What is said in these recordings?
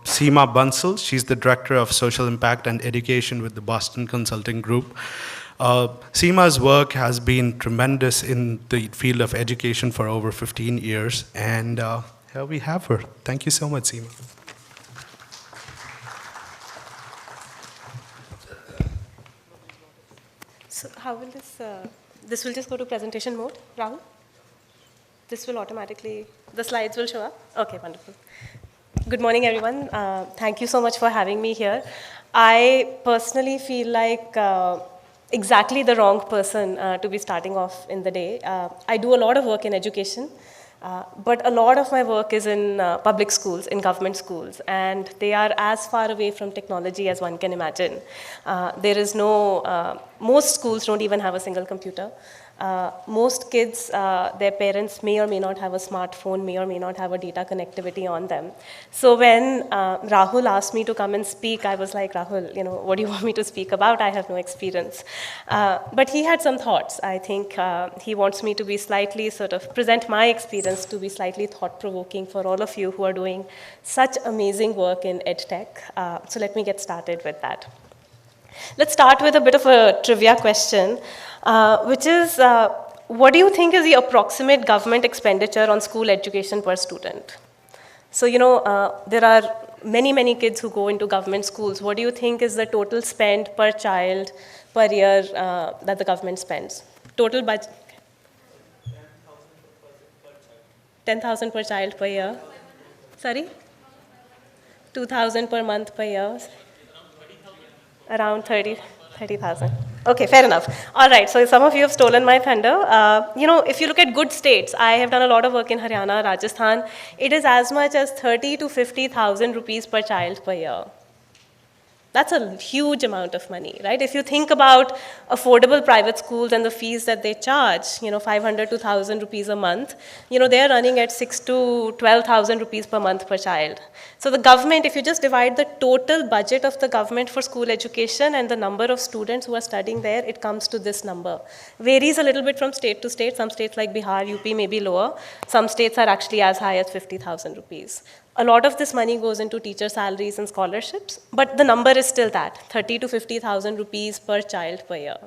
Seema Bansal. She's the Director of Social Impact and Education with the Boston Consulting Group. Seema's work has been tremendous in the field of education for over 15 years, and here we have her. Thank you so much, Seema. So how will this will just go to presentation mode, Rahul? This will automatically, the slides will show up? Okay, wonderful. Good morning, everyone. Thank you so much for having me here. I personally feel like exactly the wrong person to be starting off in the day. I do a lot of work in education, but a lot of my work is in public schools, in government schools, and they are as far away from technology as one can imagine. There is no, most schools don't even have a single computer. Most kids, their parents may or may not have a smartphone, may or may not have a data connectivity on them. So when Rahul asked me to come and speak, I was like, Rahul, what do you want me to speak about? I have no experience. But he had some thoughts. I think he wants me to be slightly present my experience to be slightly thought-provoking for all of you who are doing such amazing work in EdTech. So let me get started with that. Let's start with a bit of a trivia question, which is, what do you think is the approximate government expenditure on school education per student? So, there are many, many kids who go into government schools. What do you think is the total spend per child per year that the government spends? Total budget? 10,000 per child per year. Sorry? 2,000 per month per year. Around 30,000. Okay, fair enough. All right, so some of you have stolen my thunder. If you look at good states, I have done a lot of work in Haryana, Rajasthan. It is as much as 30 to 50,000 rupees per child per year. That's a huge amount of money, right? If you think about affordable private schools and the fees that they charge, 500 to 1,000 rupees a month, they're running at 6 to 12,000 rupees per month per child. So the government, if you just divide the total budget of the government for school education and the number of students who are studying there, it comes to this number. Varies a little bit from state to state. Some states like Bihar, UP may be lower. Some states are actually as high as 50,000 rupees. A lot of this money goes into teacher salaries and scholarships, but the number is still that, 30 to 50,000 rupees per child per year.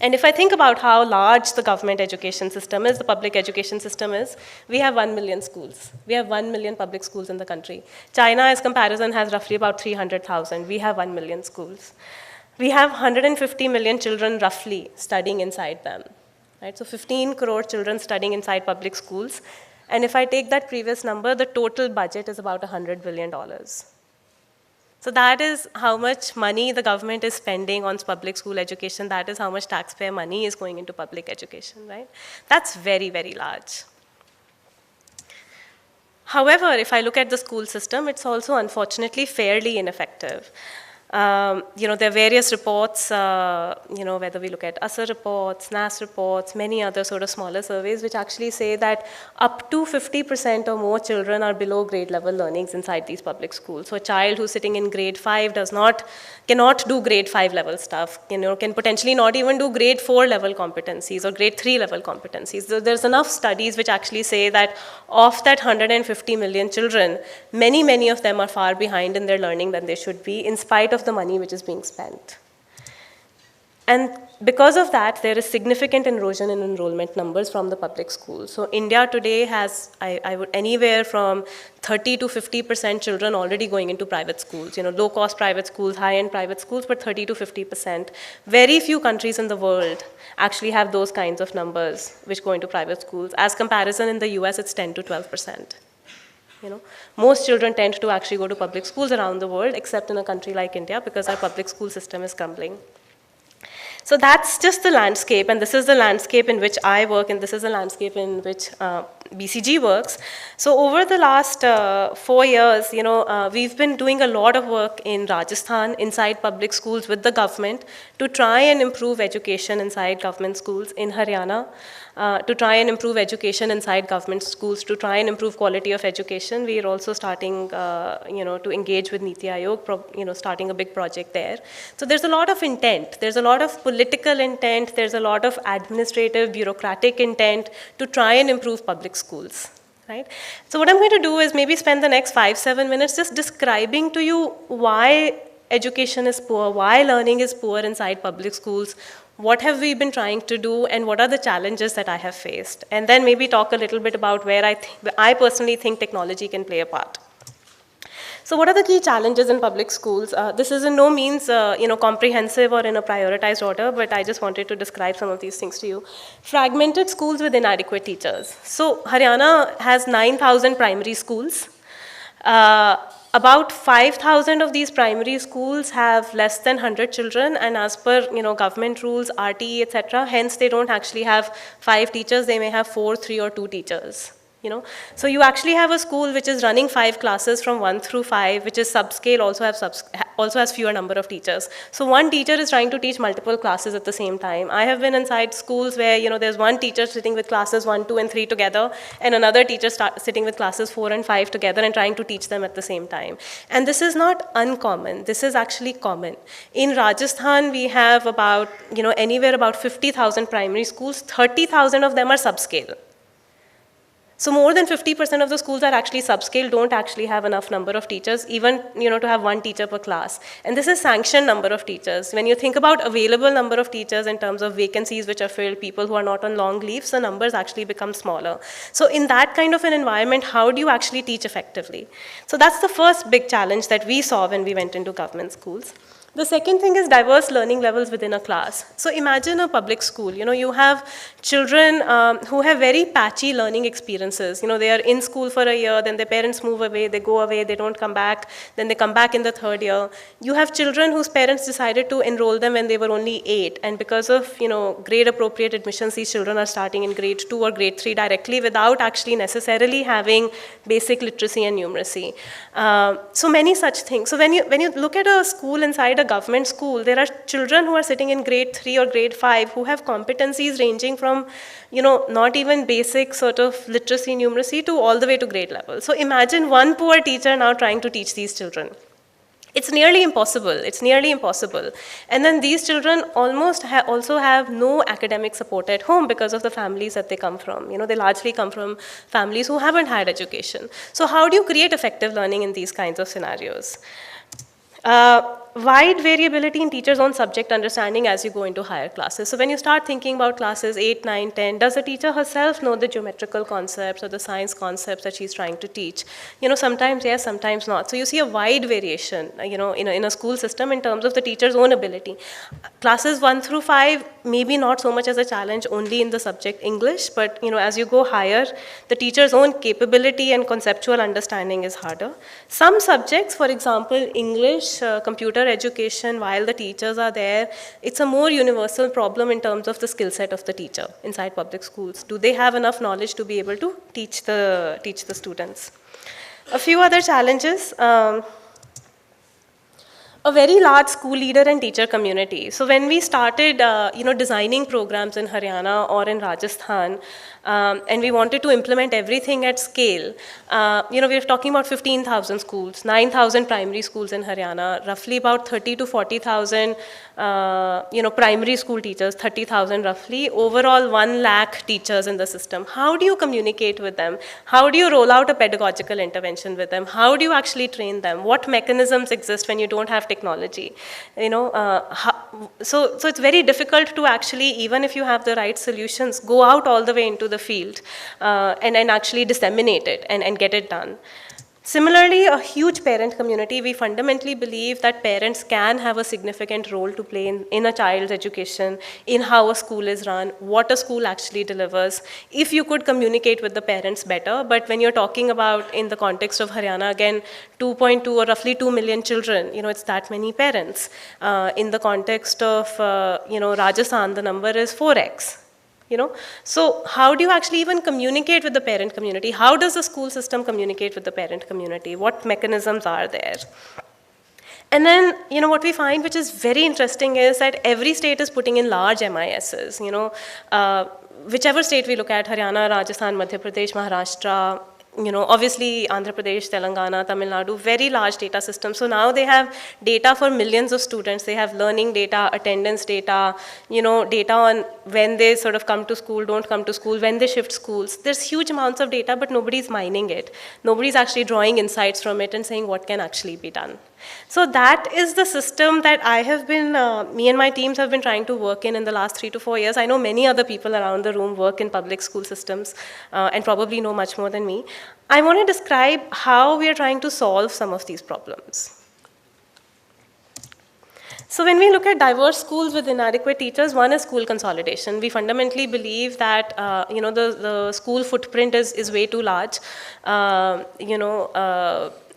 And if I think about how large the government education system is, the public education system is, we have 1 million schools. We have 1 million public schools in the country. China, as comparison, has roughly about 300,000. We have 1 million schools. We have 150 million children, roughly, studying inside them. Right? So 15 crore children studying inside public schools. And if I take that previous number, the total budget is about $100 billion. So that is how much money the government is spending on public school education. That is how much taxpayer money is going into public education, right? That's very, very large. However, if I look at the school system, it's also unfortunately fairly ineffective. There are various reports, whether we look at ASER reports, NAS reports, many other sort of smaller surveys, which actually say that up to 50% or more children are below grade level learnings inside these public schools. So a child who's sitting in grade 5 cannot do grade 5 level stuff, can potentially not even do grade 4 level competencies or grade 3 level competencies. So there's enough studies which actually say that of that 150 million children, many, many of them are far behind in their learning than they should be, in spite of the money which is being spent. And because of that, there is significant erosion in enrollment numbers from the public schools. So India today has, I would anywhere from 30 to 50% children already going into private schools, low-cost private schools, high-end private schools, but 30 to 50%. Very few countries in the world actually have those kinds of numbers which go into private schools. As comparison, in the US, it's 10 to 12%. Most children tend to actually go to public schools around the world, except in a country like India, because our public school system is crumbling. So that's just the landscape, and this is the landscape in which I work, and this is the landscape in which BCG works. So over the last 4 years, we've been doing a lot of work in Rajasthan, inside public schools with the government, to try and improve education inside government schools in Haryana. To try and improve education inside government schools, to try and improve quality of education. We are also starting, to engage with Niti Aayog, starting a big project there. So there's a lot of intent. There's a lot of political intent. There's a lot of administrative, bureaucratic intent to try and improve public schools. right? So what I'm going to do is maybe spend the next 5-7 minutes just describing to you why education is poor, why learning is poor inside public schools, what have we been trying to do, and what are the challenges that I have faced. And then maybe talk a little bit about where I personally think technology can play a part. So what are the key challenges in public schools? This is in no means comprehensive or in a prioritized order, but I just wanted to describe some of these things to you. Fragmented schools with inadequate teachers. So Haryana has 9,000 primary schools. About 5,000 of these primary schools have less than 100 children, and as per government rules, RTE, etc., hence they don't actually have 5 teachers, they may have 4, 3, or 2 teachers. So you actually have a school which is running 5 classes from 1 through 5, which is subscale, also has fewer number of teachers. So one teacher is trying to teach multiple classes at the same time. I have been inside schools where there's one teacher sitting with classes 1, 2, and 3 together, and another teacher sitting with classes 4 and 5 together and trying to teach them at the same time. And this is not uncommon. This is actually common. In Rajasthan, we have about anywhere about 50,000 primary schools. 30,000 of them are subscale. So more than 50% of the schools are actually subscale, don't actually have enough number of teachers, even to have 1 teacher per class. And this is sanctioned number of teachers. When you think about available number of teachers in terms of vacancies which are filled, people who are not on long leaves, the numbers actually become smaller. So in that kind of an environment, how do you actually teach effectively? So that's the first big challenge that we saw when we went into government schools. The second thing is diverse learning levels within a class. So imagine a public school. You have children who have very patchy learning experiences. They are in school for a year, then their parents move away, they go away, they don't come back, then they come back in the 3rd year. You have children whose parents decided to enroll them when they were only 8, and because of grade appropriate admissions, these children are starting in grade 2 or grade 3 directly without actually necessarily having basic literacy and numeracy. So many such things. So when you look at a school inside a government school, there are children who are sitting in grade 3 or grade 5 who have competencies ranging from, not even basic sort of literacy, numeracy to all the way to grade level. So imagine one poor teacher now trying to teach these children. It's nearly impossible. It's nearly impossible. And then these children almost also have no academic support at home because of the families that they come from. They largely come from families who haven't had education. So how do you create effective learning in these kinds of scenarios? Wide variability in teachers' own subject understanding as you go into higher classes. So when you start thinking about classes 8, 9, 10, does the teacher herself know the geometrical concepts or the science concepts that she's trying to teach? Sometimes yes, sometimes not. So you see a wide variation, in a school system in terms of the teacher's own ability. Classes 1 through 5, maybe not so much as a challenge only in the subject English, but as you go higher, the teacher's own capability and conceptual understanding is harder. Some subjects, for example, English, computer education, while the teachers are there, it's a more universal problem in terms of the skill set of the teacher inside public schools. Do they have enough knowledge to be able to teach the students? A few other challenges. A very large school leader and teacher community. So when we started, designing programs in Haryana or in Rajasthan, and we wanted to implement everything at scale, we were talking about 15,000 schools, 9,000 primary schools in Haryana, roughly about 30 to 40,000, primary school teachers, 30,000 roughly, overall 1 lakh teachers in the system. How do you communicate with them? How do you roll out a pedagogical intervention with them? How do you actually train them? What mechanisms exist when you don't have technology? So it's very difficult to actually, even if you have the right solutions, go out all the way into the field and actually disseminate it and get it done. Similarly, a huge parent community. We fundamentally believe that parents can have a significant role to play in a child's education, in how a school is run, what a school actually delivers, if you could communicate with the parents better. But when you're talking about, in the context of Haryana, again, 2.2 or roughly 2 million children, it's that many parents. In the context of, Rajasthan, the number is 4x. So how do you actually even communicate with the parent community? How does the school system communicate with the parent community? What mechanisms are there? And then, what we find, which is very interesting, is that every state is putting in large MISs. Whichever state we look at, Haryana, Rajasthan, Madhya Pradesh, Maharashtra, obviously Andhra Pradesh, Telangana, Tamil Nadu, very large data systems. So now they have data for millions of students. They have learning data, attendance data, data on when they sort of come to school, don't come to school, when they shift schools. There's huge amounts of data, but nobody's mining it. Nobody's actually drawing insights from it and saying what can actually be done. So that is the system that I have been, me and my teams have been trying to work in the last 3 to 4 years. I know many other people around the room work in public school systems and probably know much more than me. I want to describe how we are trying to solve some of these problems. So when we look at diverse schools with inadequate teachers, one is school consolidation. We fundamentally believe that the school footprint is way too large.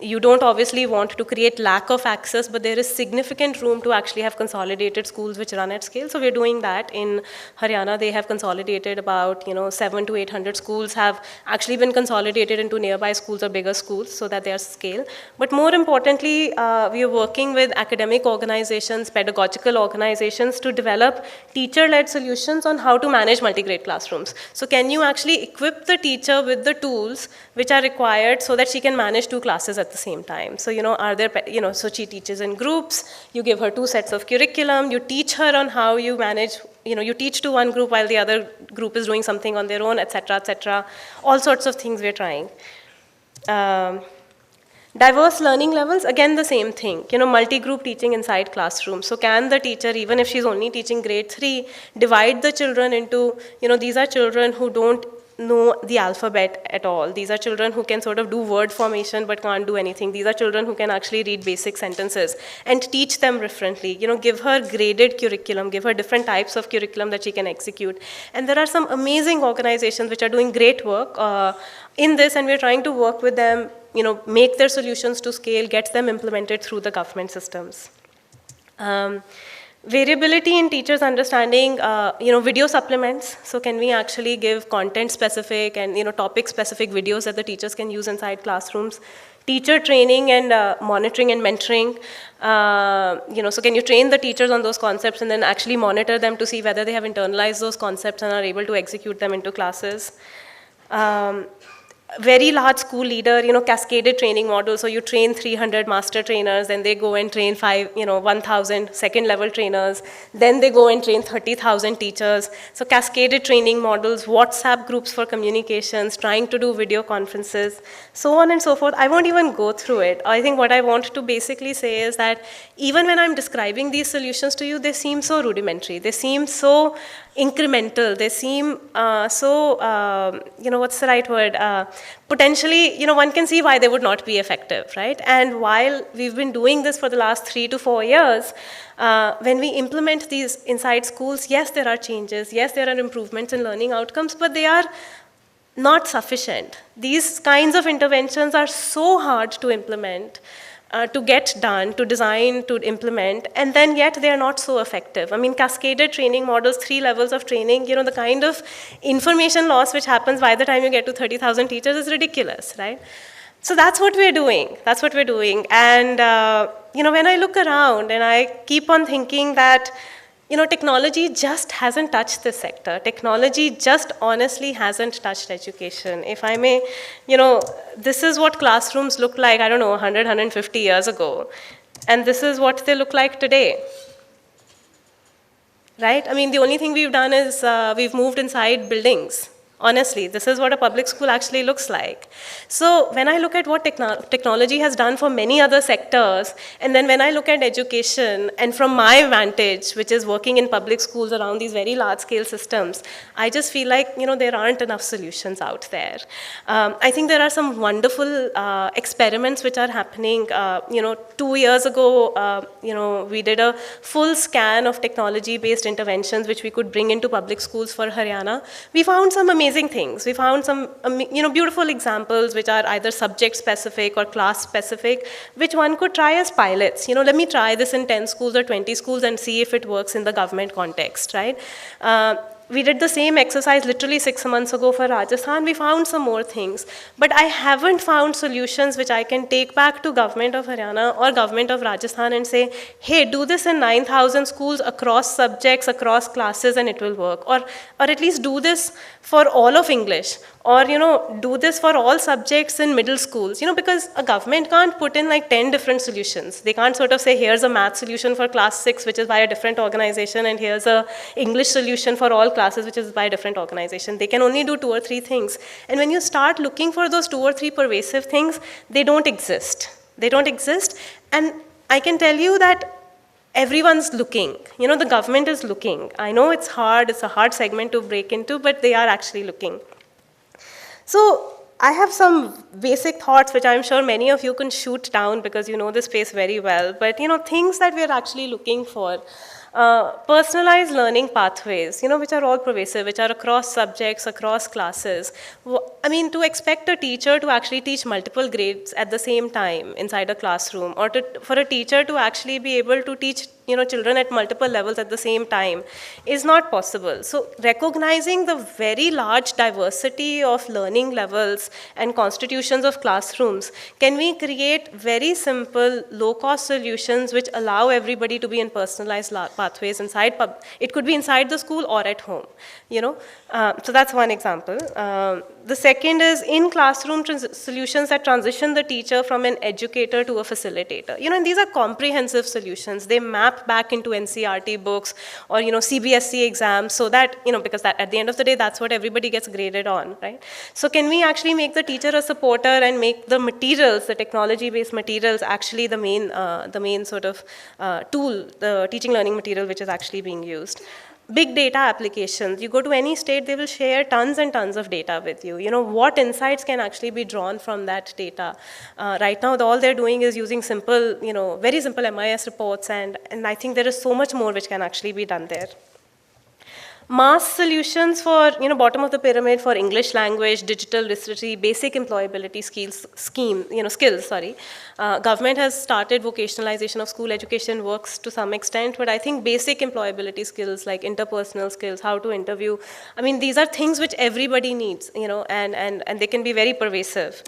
You don't obviously want to create lack of access, but there is significant room to actually have consolidated schools which run at scale. So we're doing that in Haryana. They have consolidated about 700 to 800 schools have actually been consolidated into nearby schools or bigger schools so that they are scale. But more importantly, we are working with academic organizations, pedagogical organizations to develop teacher-led solutions on how to manage multi-grade classrooms. So can you actually equip the teacher with the tools which are required so that she can manage 2 classes at the same time? So, are there, so she teaches in groups, you give her 2 sets of curriculum, you teach her on how you manage, you teach to one group while the other group is doing something on their own, etc., etc. All sorts of things we're trying. Diverse learning levels, again the same thing, multi-group teaching inside classrooms. So can the teacher, even if she's only teaching grade 3, divide the children into, these are children who don't know the alphabet at all. These are children who can sort of do word formation but can't do anything. These are children who can actually read basic sentences and teach them differently. Give her graded curriculum, give her different types of curriculum that she can execute. And there are some amazing organizations which are doing great work in this, and we're trying to work with them, make their solutions to scale, get them implemented through the government systems. Variability in teachers' understanding, video supplements. So can we actually give content-specific and topic-specific videos that the teachers can use inside classrooms? Teacher training and monitoring and mentoring. So can you train the teachers on those concepts and then actually monitor them to see whether they have internalized those concepts and are able to execute them into classes? Very large school leader, cascaded training model. So you train 300 master trainers, then they go and train 1,000 second level trainers, then they go and train 30,000 teachers. So cascaded training models, WhatsApp groups for communications, trying to do video conferences, so on and so forth. I won't even go through it. I think what I want to basically say is that even when I'm describing these solutions to you, they seem so rudimentary. They seem so incremental. They seem what's the right word? Potentially, one can see why they would not be effective, right? And while we've been doing this for the last 3 to 4 years, when we implement these inside schools, yes, there are changes, yes, there are improvements in learning outcomes, but they are not sufficient. These kinds of interventions are so hard to implement, to get done, to design, to implement, and then yet they are not so effective. I mean, cascaded training models, 3 levels of training, the kind of information loss which happens by the time you get to 30,000 teachers is ridiculous, right? So that's what we're doing. That's what we're doing. And, when I look around and I keep on thinking that, technology just hasn't touched this sector. Technology just honestly hasn't touched education. If I may, this is what classrooms look like, 100, 150 years ago. And this is what they look like today. Right? I mean, the only thing we've done is we've moved inside buildings. Honestly, this is what a public school actually looks like. So when I look at what technology has done for many other sectors, and then when I look at education, and from my vantage, which is working in public schools around these very large-scale systems, I just feel like, there aren't enough solutions out there. I think there are some wonderful experiments which are happening. 2 years ago, we did a full scan of technology-based interventions which we could bring into public schools for Haryana. We found some amazing things. We found some beautiful examples which are either subject specific or class specific, which one could try as pilots. Let me try this in 10 schools or 20 schools and see if it works in the government context, right? we did the same exercise literally 6 months ago for Rajasthan. We found some more things. But I haven't found solutions which I can take back to government of Haryana or government of Rajasthan and say, hey, do this in 9,000 schools across subjects, across classes, and it will work. Or at least do this for all of English. Or, do this for all subjects in middle schools. Because a government can't put in like 10 different solutions. They can't sort of say, here's a math solution for class 6, which is by a different organization, and here's a English solution for all classes, which is by a different organization. They can only do 2 or 3 things. And when you start looking for those 2 or 3 pervasive things, they don't exist. They don't exist. And I can tell you that everyone's looking. The government is looking. I know it's hard. It's a hard segment to break into, but they are actually looking. So I have some basic thoughts which I'm sure many of you can shoot down because you know this space very well. But things that we're actually looking for. Personalized learning pathways, which are all pervasive, which are across subjects, across classes. I mean, to expect a teacher to actually teach multiple grades at the same time inside a classroom, or for a teacher to actually be able to teach children at multiple levels at the same time is not possible. So recognizing the very large diversity of learning levels and constitutions of classrooms, can we create very simple, low-cost solutions which allow everybody to be in personalized pathways inside, it could be inside the school or at home, So that's one example. The second is in-classroom solutions that transition the teacher from an educator to a facilitator. And these are comprehensive solutions. They map back into NCERT books or, CBSE exams so that, because at the end of the day, that's what everybody gets graded on, right? So can we actually make the teacher a supporter and make the materials, the technology-based materials, actually the main sort of tool, the teaching learning material which is actually being used? Big data applications. You go to any state, they will share tons and tons of data with you. What insights can actually be drawn from that data? Right now, all they're doing is using simple, very simple MIS reports, and I think there is so much more which can actually be done there. Mass solutions for, bottom of the pyramid for English language, digital literacy, basic employability skills. Government has started vocationalization of school education works to some extent, but I think basic employability skills like interpersonal skills, how to interview, I mean, these are things which everybody needs, and they can be very pervasive.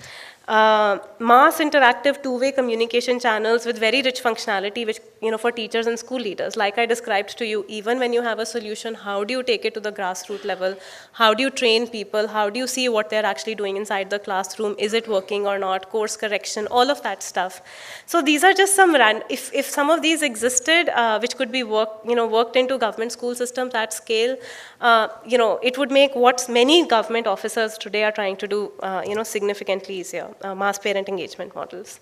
Mass interactive two-way communication channels with very rich functionality, which, for teachers and school leaders. Like I described to you, even when you have a solution, how do you take it to the grassroots level? How do you train people? How do you see what they're actually doing inside the classroom? Is it working or not? Course correction, all of that stuff. So these are just some if some of these existed, which could be worked into government school systems at scale, it would make what many government officers today are trying to do, significantly easier. Mass parent engagement models.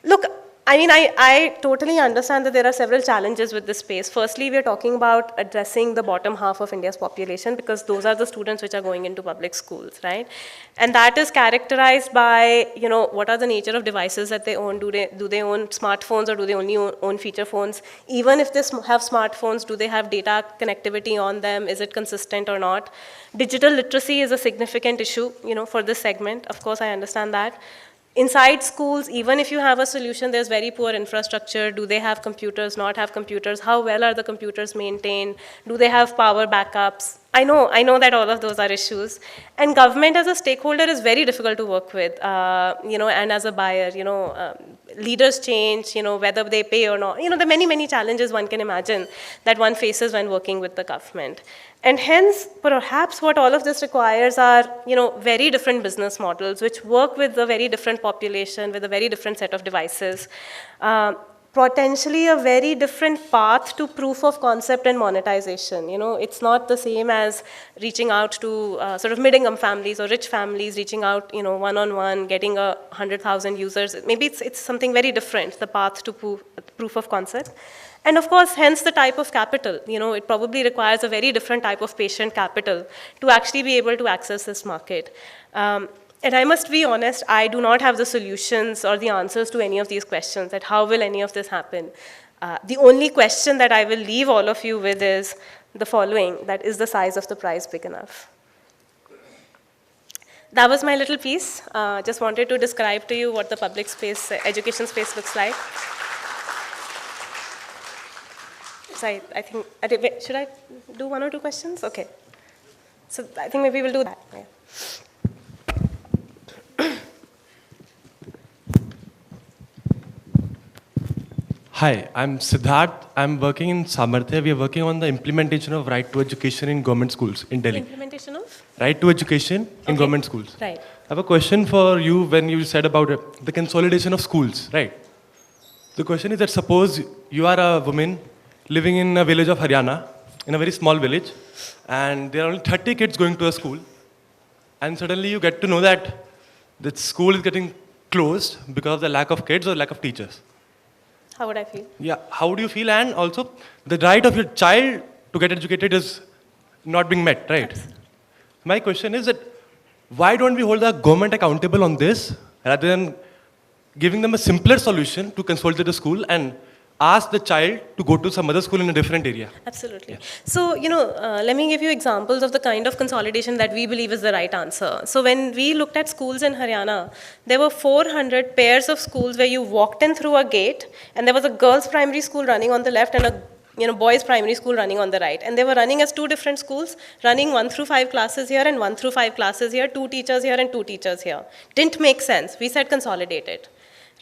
Look, I mean, I totally understand that there are several challenges with this space. Firstly, we're talking about addressing the bottom half of India's population because those are the students which are going into public schools, right? And that is characterized by, what are the nature of devices that they own? Do they own smartphones or do they only own feature phones? Even if they have smartphones, do they have data connectivity on them? Is it consistent or not? Digital literacy is a significant issue, for this segment. Of course, I understand that. Inside schools, even if you have a solution, there's very poor infrastructure. Do they have computers, not have computers? How well are the computers maintained? Do they have power backups? I know that all of those are issues. And government as a stakeholder is very difficult to work with, and as a buyer, leaders change, whether they pay or not. There are many, many challenges one can imagine that one faces when working with the government. And hence, perhaps what all of this requires are, very different business models which work with a very different population, with a very different set of devices. Potentially a very different path to proof of concept and monetization. It's not the same as reaching out to sort of mid-income families or rich families, reaching out, one-on-one, getting 100,000 users. Maybe it's something very different, the path to proof of concept. And of course, hence the type of capital. It probably requires a very different type of patient capital to actually be able to access this market. And I must be honest, I do not have the solutions or the answers to any of these questions, that how will any of this happen? The only question that I will leave all of you with is the following, that is the size of the prize big enough? That was my little piece. Just wanted to describe to you what the public space, education space looks like. So I think, wait, should I do 1 or 2 questions? Okay. So I think maybe we'll do that. Yeah. Hi, I'm Siddharth. I'm working in Samarthya. We are working on the implementation of right to education in government schools in Delhi. Implementation of? Right to education in government schools. Right. I have a question for you when you said about the consolidation of schools, right? The question is that suppose you are a woman living in a village of Haryana, in a very small village, and there are only 30 kids going to a school, and suddenly you get to know that the school is getting closed because of the lack of kids or lack of teachers. How would I feel? Yeah, how do you feel? And also, the right of your child to get educated is not being met, right? My question is that why don't we hold the government accountable on this rather than giving them a simpler solution to consolidate the school and ask the child to go to some other school in a different area? Absolutely. So, let me give you examples of the kind of consolidation that we believe is the right answer. So, when we looked at schools in Haryana, there were 400 pairs of schools where you walked in through a gate, and there was a girls' primary school running on the left and a boys' primary school running on the right. And they were running as 2 different schools, running 1 through 5 classes here and 1 through 5 classes here, 2 teachers here and 2 teachers here. Didn't make sense. We said consolidate it.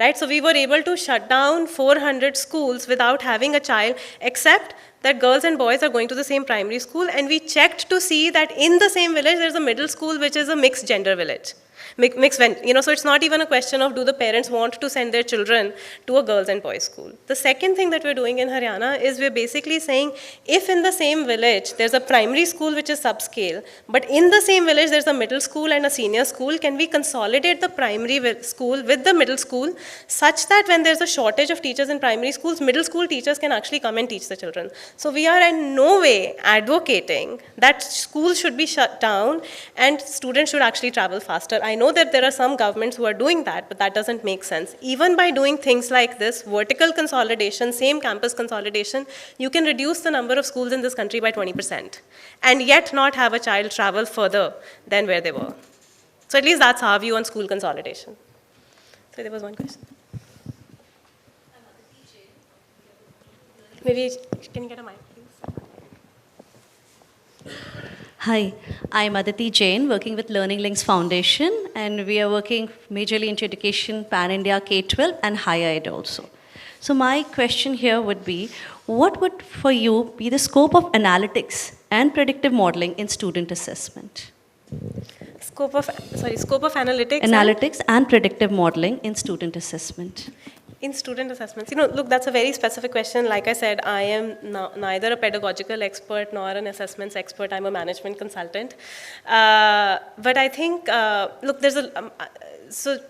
Right? So we were able to shut down 400 schools without having a child, except that girls and boys are going to the same primary school, and we checked to see that in the same village there's a middle school which is a mixed gender village. So it's not even a question of do the parents want to send their children to a girls and boys school. The second thing that we're doing in Haryana is we're basically saying if in the same village there's a primary school which is subscale, but in the same village there's a middle school and a senior school, can we consolidate the primary school with the middle school such that when there's a shortage of teachers in primary schools, middle school teachers can actually come and teach the children. So we are in no way advocating that schools should be shut down and students should actually travel faster. I know that there are some governments who are doing that, but that doesn't make sense. Even by doing things like this, vertical consolidation, same campus consolidation, you can reduce the number of schools in this country by 20% and yet not have a child travel further than where they were. So at least that's our view on school consolidation. So there was one question. Maybe, can you get a mic, please? Hi, I'm Aditi Jain, working with Learning Links Foundation, and we are working majorly into education, Pan-India, K-12, and higher ed also. So my question here would be, what would for you be the scope of analytics and predictive modeling in student assessment? Scope of analytics? Analytics and predictive modeling in student assessment. In student assessments, look, that's a very specific question. Like I said, I am neither a pedagogical expert nor an assessments expert. I'm a management consultant. But I think, look, so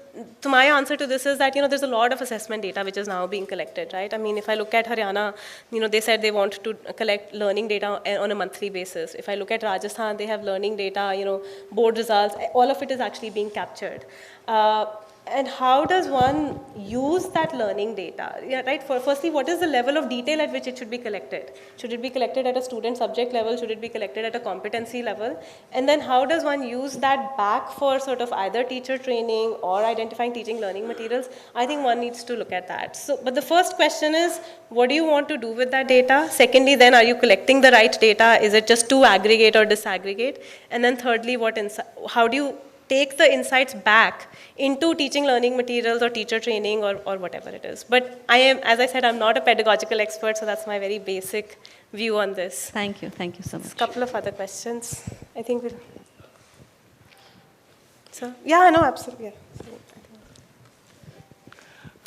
to my answer to this is that, there's a lot of assessment data which is now being collected, right? I mean, if I look at Haryana, they said they want to collect learning data on a monthly basis. If I look at Rajasthan, they have learning data, board results, all of it is actually being captured. And how does one use that learning data? Yeah, right. Firstly, what is the level of detail at which it should be collected? Should it be collected at a student subject level? Should it be collected at a competency level? And then how does one use that back for sort of either teacher training or identifying teaching learning materials? I think one needs to look at that. So, but the first question is, what do you want to do with that data? Secondly, then are you collecting the right data? Is it just to aggregate or disaggregate? And then thirdly, how do you take the insights back into teaching learning materials or teacher training or whatever it is. But as I said, I'm not a pedagogical expert, so that's my very basic view on this. Thank you so much. A couple of other questions. I think we'll... So, yeah, no, absolutely. Yeah.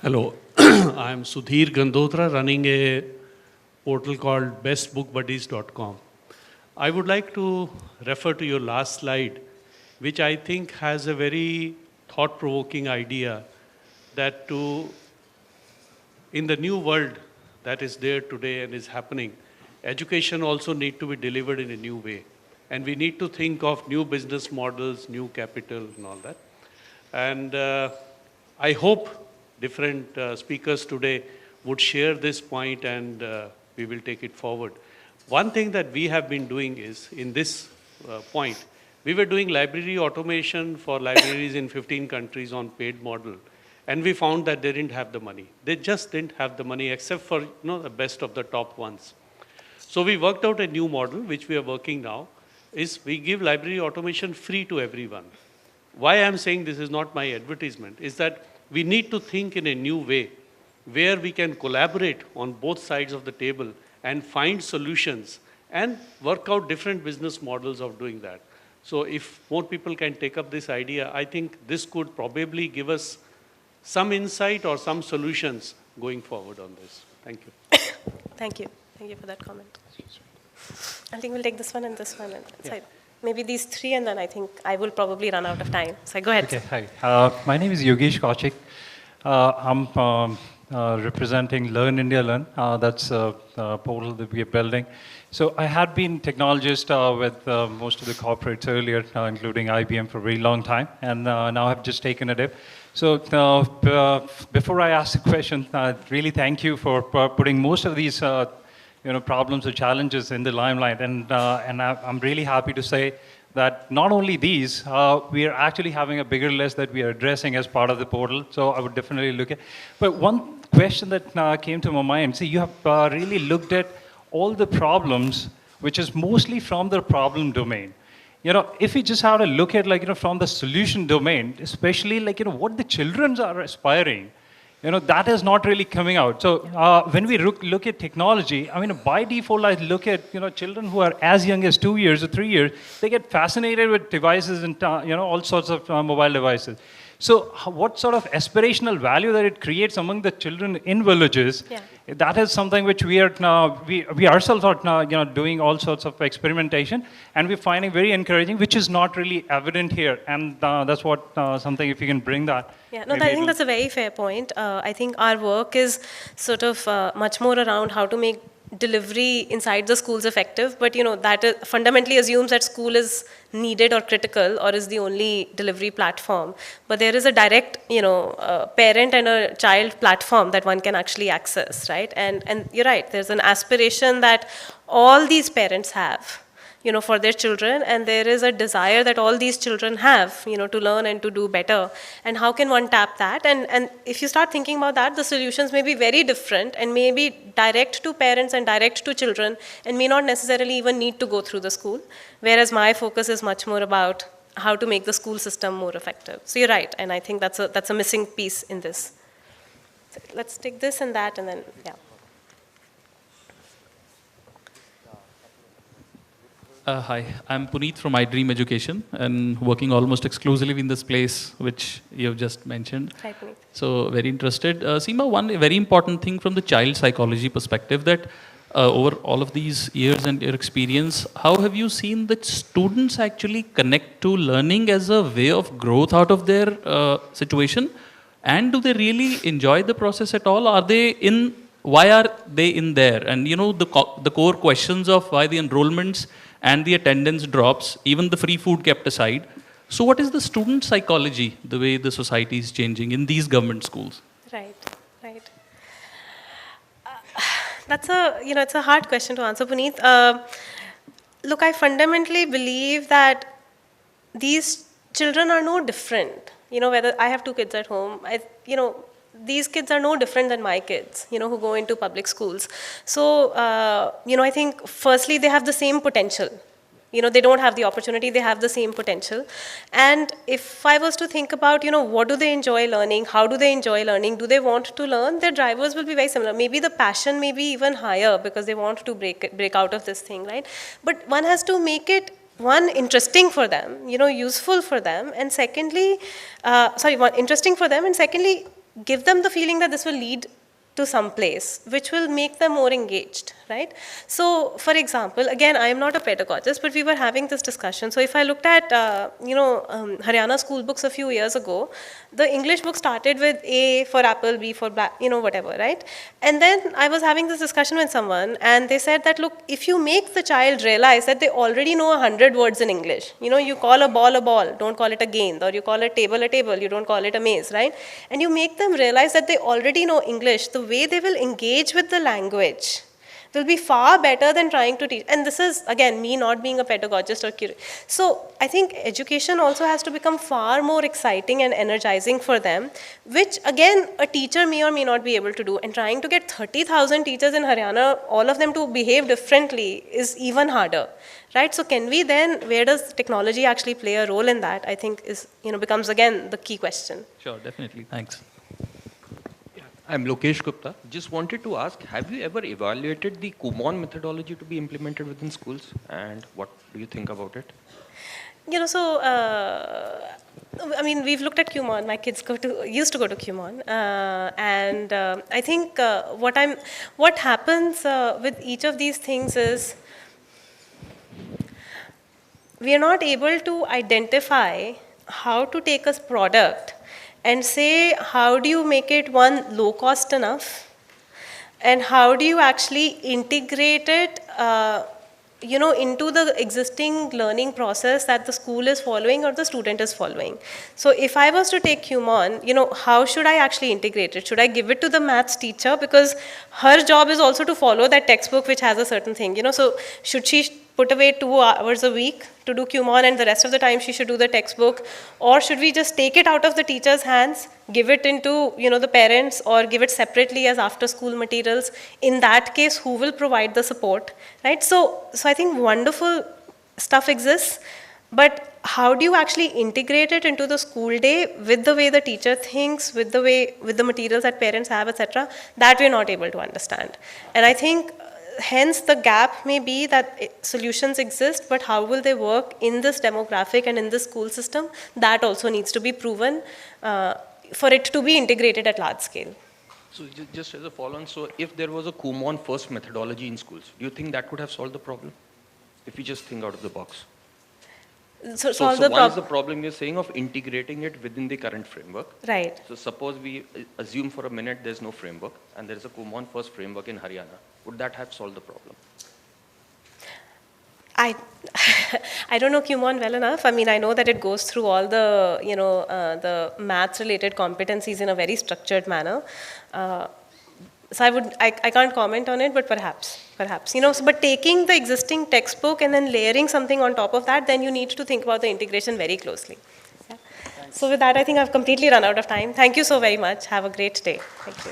Hello, I'm Sudhir Gandotra, running a portal called bestbookbuddies.com. I would like to refer to your last slide, which I think has a very thought-provoking idea that in the new world that is there today and is happening, education also need to be delivered in a new way. And we need to think of new business models, new capital and all that. And I hope different speakers today would share this point and we will take it forward. One thing that we have been doing is, in this point, we were doing library automation for libraries in 15 countries on paid model. And we found that they didn't have the money. They just didn't have the money except for the best of the top ones. So we worked out a new model, which we are working now, is we give library automation free to everyone. Why I'm saying this is not my advertisement is that we need to think in a new way where we can collaborate on both sides of the table and find solutions and work out different business models of doing that. So if more people can take up this idea, I think this could probably give us some insight or some solutions going forward on this. Thank you. Thank you. Thank you for that comment. I think we'll take this one and this one. And so maybe these three, and then I think I will probably run out of time. So go ahead. Okay, hi. My name is Yogesh Kaushik. I'm representing Learn India Learn. That's a portal that we are building. So I had been technologist with most of the corporates earlier, including IBM for a very long time, and now I've just taken a dip. So before I ask the question, really thank you for putting most of these problems or challenges in the limelight, and I'm really happy to say that not only these, we are actually having a bigger list that we are addressing as part of the portal. So I would definitely look at. But one question that came to my mind, see, you have really looked at all the problems, which is mostly from the problem domain. If we just have to look at, from the solution domain, especially what the children are aspiring, that is not really coming out. So when we look at technology, I mean, by default, I look at, children who are as young as 2 years or 3 years, they get fascinated with devices and, all sorts of mobile devices. So what sort of aspirational value that it creates among the children in villages, that is something which we are now, we ourselves are now, doing all sorts of experimentation, and we're finding very encouraging, which is not really evident here. And that's what something, if you can bring that. Yeah, no, I think that's a very fair point. I think our work is sort of much more around how to make delivery inside the schools effective, but that fundamentally assumes that school is needed or critical or is the only delivery platform. But there is a direct, parent and a child platform that one can actually access, right? And you're right, there's an aspiration that all these parents have, for their children, and there is a desire that all these children have, to learn and to do better. And how can one tap that? And if you start thinking about that, the solutions may be very different and may be direct to parents and direct to children and may not necessarily even need to go through the school. Whereas my focus is much more about how to make the school system more effective. So you're right, and I think that's a missing piece in this. So let's take this and that, and then, yeah. Hi, I'm Puneet from iDream Education and working almost exclusively in this place which you have just mentioned. Hi, Puneet. So very interested. Seema, one very important thing from the child psychology perspective that over all of these years and your experience, how have you seen that students actually connect to learning as a way of growth out of their situation? And do they really enjoy the process at all? Why are they in there? And the core questions of why the enrollments and the attendance drops, even the free food kept aside. So what is the student psychology, the way the society is changing in these government schools? Right. That's it's a hard question to answer, Puneet. Look, I fundamentally believe that these children are no different. Whether I have 2 kids at home, these kids are no different than my kids, who go into public schools. So, I think firstly, they have the same potential. They don't have the opportunity, they have the same potential. And if I was to think about, what do they enjoy learning? How do they enjoy learning? Do they want to learn? Their drivers will be very similar. Maybe the passion may be even higher because they want to break out of this thing, right? But one has to make it, one, interesting for them, useful for them. And secondly, interesting for them. And secondly, give them the feeling that this will lead to some place, which will make them more engaged, right? So, for example, again, I am not a pedagogist, but we were having this discussion. So, if I looked at, Haryana school books a few years ago, the English book started with A for apple, B for black, whatever, right? And then I was having this discussion with someone, and they said that, look, if you make the child realize that they already know 100 words in English, you call a ball, don't call it a gend, or you call a table, you don't call it a maze, right? And you make them realize that they already know English, the way they will engage with the language will be far better than trying to teach. And this is, again, me not being a pedagogist or curator. So I think education also has to become far more exciting and energizing for them, which, again, a teacher may or may not be able to do. And trying to get 30,000 teachers in Haryana, all of them to behave differently, is even harder. Right? So can we then, where does technology actually play a role in that, I think is, becomes again the key question. Sure, definitely. Thanks. I'm Lokesh Gupta. Just wanted to ask, have you ever evaluated the Kumon methodology to be implemented within schools? And what do you think about it? I mean, we've looked at Kumon. My kids used to go to Kumon. And I think what happens with each of these things is, we are not able to identify how to take a product and say, how do you make it, one, low cost enough, and how do you actually integrate it into the existing learning process that the school is following or the student is following. So if I was to take Kumon, how should I actually integrate it? Should I give it to the maths teacher? Because her job is also to follow that textbook which has a certain thing, So should she put away 2 hours a week to do Kumon and the rest of the time she should do the textbook? Or should we just take it out of the teacher's hands, give it into, the parents, or give it separately as after school materials? In that case, who will provide the support, right? So I think wonderful stuff exists, but how do you actually integrate it into the school day with the way the teacher thinks, with the materials that parents have, etc., that we're not able to understand. And I think hence the gap may be that solutions exist, but how will they work in this demographic and in this school system? That also needs to be proven for it to be integrated at large scale. So just as a follow-on, so if there was a Kumon first methodology in schools, do you think that could have solved the problem? If you just think out of the box. So one is the problem you're saying of integrating it within the current framework. Right. So suppose we assume for a minute there's no framework and there's a Kumon first framework in Haryana. Would that have solved the problem? I don't know Kumon well enough. I mean, I know that it goes through all the, the maths-related competencies in a very structured manner. So I can't comment on it, but perhaps. But taking the existing textbook and then layering something on top of that, then you need to think about the integration very closely. Yeah. So with that, I think I've completely run out of time. Thank you so very much. Have a great day. Thank you.